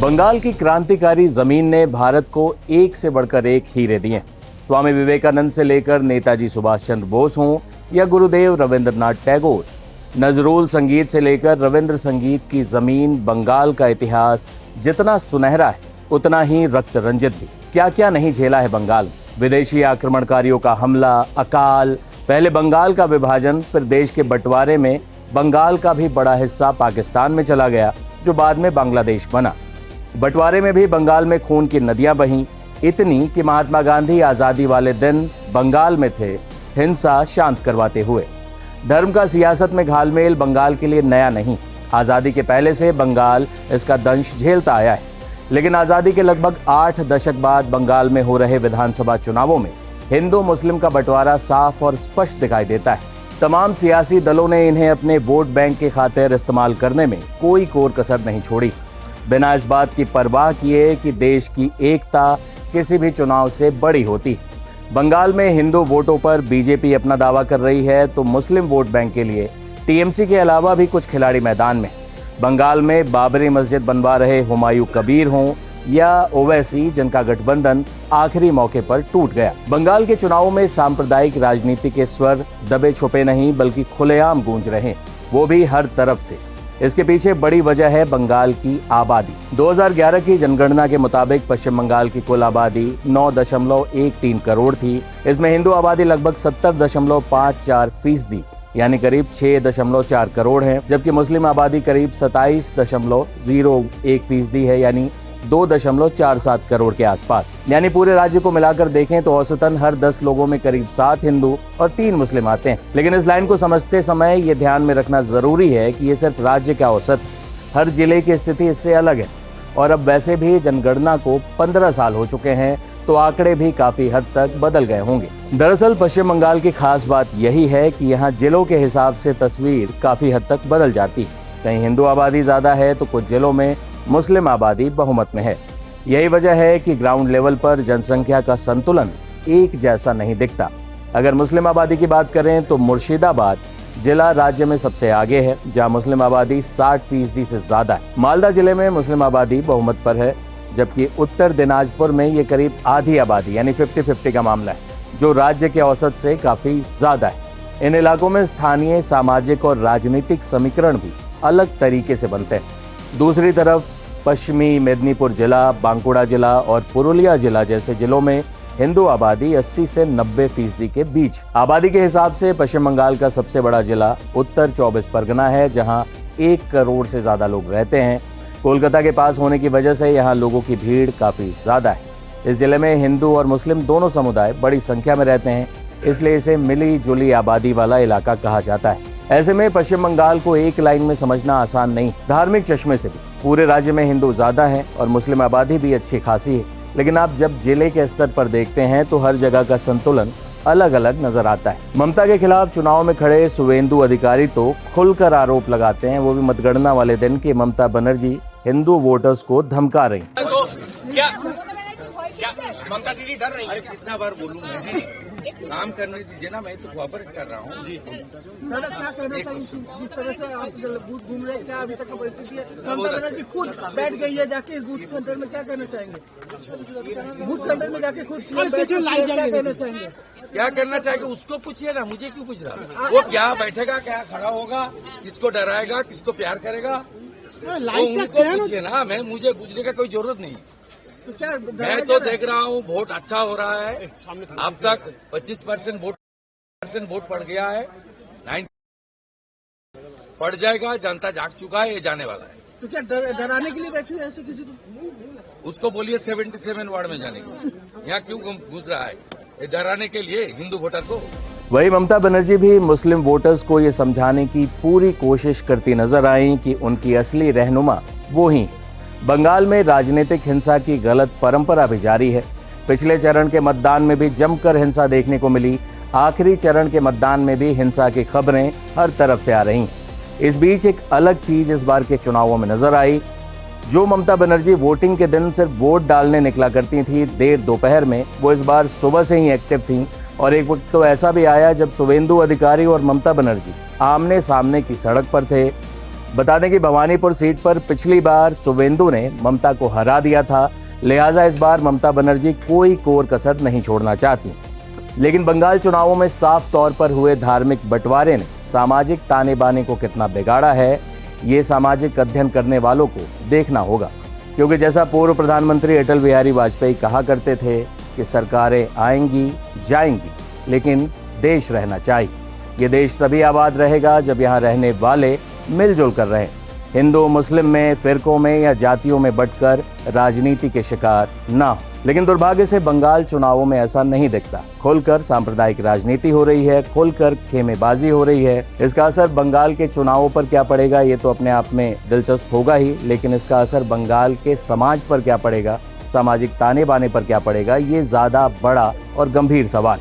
बंगाल की क्रांतिकारी जमीन ने भारत को एक से बढ़कर एक हीरे दिए। स्वामी विवेकानंद से लेकर नेताजी सुभाष चंद्र बोस हों या गुरुदेव रविंद्रनाथ टैगोर, नजरुल संगीत से लेकर रविंद्र संगीत की जमीन बंगाल का इतिहास जितना सुनहरा है उतना ही रक्त रंजित भी। क्या क्या नहीं झेला है बंगाल। विदेशी आक्रमणकारियों का हमला, अकाल, पहले बंगाल का विभाजन, फिर देश के बंटवारे में बंगाल का भी बड़ा हिस्सा पाकिस्तान में चला गया जो बाद में बांग्लादेश बना। बंटवारे में भी बंगाल में खून की नदियां बहीं, इतनी कि महात्मा गांधी आजादी वाले दिन बंगाल में थे, हिंसा शांत करवाते हुए। धर्म का सियासत में घालमेल बंगाल के लिए नया नहीं। आजादी के पहले से बंगाल इसका दंश झेलता आया है, लेकिन आजादी के लगभग 8 दशक बाद बंगाल में हो रहे विधानसभा चुनावों में हिंदू मुस्लिम का बंटवारा साफ और स्पष्ट दिखाई देता है। तमाम सियासी दलों ने इन्हें अपने वोट बैंक के खातिर इस्तेमाल करने में कोई कोर कसर नहीं छोड़ी, बिना इस बात की परवाह किए कि देश की एकता किसी भी चुनाव से बड़ी होती। बंगाल में हिंदू वोटों पर बीजेपी अपना दावा कर रही है तो मुस्लिम वोट बैंक के लिए टीएमसी के अलावा भी कुछ खिलाड़ी मैदान में। बंगाल में बाबरी मस्जिद बनवा रहे हुमायूं कबीर हों या ओवैसी, जिनका गठबंधन आखिरी मौके पर टूट गया। बंगाल के चुनावों में सांप्रदायिक राजनीति के स्वर दबे छुपे नहीं बल्कि खुलेआम गूंज रहे, वो भी हर तरफ से। इसके पीछे बड़ी वजह है बंगाल की आबादी। 2011 की जनगणना के मुताबिक पश्चिम बंगाल की कुल आबादी 9.13 करोड़ थी। इसमें हिंदू आबादी लगभग 70.54% यानी करीब 6.4 करोड़ है, जबकि मुस्लिम आबादी करीब 27.01% है यानी 2.47 करोड़ के आसपास। यानी पूरे राज्य को मिलाकर देखें तो औसतन हर 10 लोगों में करीब 7 हिंदू और 3 मुस्लिम आते हैं। लेकिन इस लाइन को समझते समय ये ध्यान में रखना जरूरी है कि ये सिर्फ राज्य का औसत है, हर जिले की स्थिति इससे अलग है। और अब वैसे भी जनगणना को 15 साल हो चुके हैं तो आंकड़े भी काफी हद तक बदल गए होंगे। दरअसल पश्चिम बंगाल की खास बात यही है कि यहाँ जिलों के हिसाब से तस्वीर काफी हद तक बदल जाती है। कहीं हिंदू आबादी ज्यादा है तो कुछ जिलों में मुस्लिम आबादी बहुमत में है। यही वजह है कि ग्राउंड लेवल पर जनसंख्या का संतुलन एक जैसा नहीं दिखता। अगर मुस्लिम आबादी की बात करें तो मुर्शिदाबाद जिला राज्य में सबसे आगे है, जहां मुस्लिम आबादी 60% से ज्यादा है। मालदा जिले में मुस्लिम आबादी बहुमत पर है, जबकि उत्तर दिनाजपुर में ये करीब आधी आबादी यानी 50-50 का मामला है, जो राज्य के औसत से काफी ज्यादा है। इन इलाकों में स्थानीय सामाजिक और राजनीतिक समीकरण भी अलग तरीके से बनते हैं। दूसरी तरफ पश्चिमी मेदिनीपुर जिला, बांकुड़ा जिला और पुरुलिया जिला जैसे जिलों में हिंदू आबादी 80 से 90% के बीच। आबादी के हिसाब से पश्चिम बंगाल का सबसे बड़ा जिला उत्तर 24 परगना है, जहां 1 करोड़ से ज्यादा लोग रहते हैं। कोलकाता के पास होने की वजह से यहाँ लोगों की भीड़ काफी ज्यादा है। इस जिले में हिंदू और मुस्लिम दोनों समुदाय बड़ी संख्या में रहते हैं, इसलिए इसे मिली जुली आबादी वाला इलाका कहा जाता है। ऐसे में पश्चिम बंगाल को एक लाइन में समझना आसान नहीं। धार्मिक चश्मे से भी पूरे राज्य में हिंदू ज्यादा है और मुस्लिम आबादी भी अच्छी खासी है, लेकिन आप जब जिले के स्तर पर देखते हैं तो हर जगह का संतुलन अलग अलग नजर आता है। ममता के खिलाफ चुनाव में खड़े शुवेंदु अधिकारी तो खुलकर आरोप लगाते हैं, वो भी मतगणना वाले दिन, कि ममता बनर्जी हिंदू वोटर्स को धमका रही। ममता दीदी डर रही है। कितना बार बोलूं मैं जी, काम करने दीजिए ना, मैं तो कोऑपरेट कर रहा हूँ जी। दादा क्या कहना चाहिए जिस तरह से आप बूथ घूम रहे हैं, क्या अभी तक का परिस्थिति है? ममता बनर्जी खुद बैठ गई है जाके बूथ सेंटर में, क्या कहना चाहेंगे? बूथ सेंटर में जाके खुद क्या कहना चाहेंगे? क्या करना चाहेंगे उसको पूछिए ना, मुझे क्यों पूछ रहा? वो क्या बैठेगा, क्या खड़ा होगा, किसको डराएगा, किसको प्यार करेगा, उनको पूछिए ना। मुझे पूछने का कोई जरूरत नहीं। तो क्या मैं तो देख रहा हूँ वोट अच्छा हो रहा है। अब तक 25% वोट पड़ गया है, 9 पड़ जाएगा। जनता जाग चुका है, ये जाने वाला है। तो क्या डराने के लिए बैठे हैं ऐसे किसी को? उसको बोलिए 77 वार्ड में जाने के लिए। यहाँ क्यों घुस रहा है? ये डराने के लिए हिंदू वोटर को। वही ममता बनर्जी भी मुस्लिम वोटर्स को ये समझाने की पूरी कोशिश करती नजर आई कि उनकी असली रहनुमा वो ही। बंगाल में राजनीतिक हिंसा की गलत परंपरा भी जारी है। पिछले चरण के मतदान में भी जमकर हिंसा देखने को मिली, आखिरी चरण के मतदान में भी हिंसा की खबरें हर तरफ से आ रही। इस बीच एक अलग चीज इस बार के चुनावों में नजर आई। जो ममता बनर्जी वोटिंग के दिन सिर्फ वोट डालने निकला करती थी देर दोपहर में, वो इस बार सुबह से ही एक्टिव थी। और एक वक्त तो ऐसा भी आया जब शुवेंदु अधिकारी और ममता बनर्जी आमने सामने की सड़क पर थे। बता दें कि भवानीपुर सीट पर पिछली बार शुवेंदु ने ममता को हरा दिया था, लिहाजा इस बार ममता बनर्जी कोई कोर कसर नहीं छोड़ना चाहती। लेकिन बंगाल चुनावों में साफ तौर पर हुए धार्मिक बंटवारे ने सामाजिक ताने बाने को कितना बिगाड़ा है, ये सामाजिक अध्ययन करने वालों को देखना होगा। क्योंकि जैसा पूर्व प्रधानमंत्री अटल बिहारी वाजपेयी कहा करते थे कि सरकारें आएंगी जाएंगी, लेकिन देश रहना चाहिए। ये देश तभी आबाद रहेगा जब यहाँ रहने वाले मिलजुल कर रहें, हिंदू मुस्लिम में, फिरकों में या जातियों में बंटकर राजनीति के शिकार ना हो। लेकिन दुर्भाग्य से बंगाल चुनावों में ऐसा नहीं दिखता। खुलकर सांप्रदायिक राजनीति हो रही है, खुलकर खेमेबाजी हो रही है। इसका असर बंगाल के चुनावों पर क्या पड़ेगा ये तो अपने आप में दिलचस्प होगा ही, लेकिन इसका असर बंगाल के समाज पर क्या पड़ेगा, सामाजिक ताने बाने पर क्या पड़ेगा, ये ज्यादा बड़ा और गंभीर सवाल।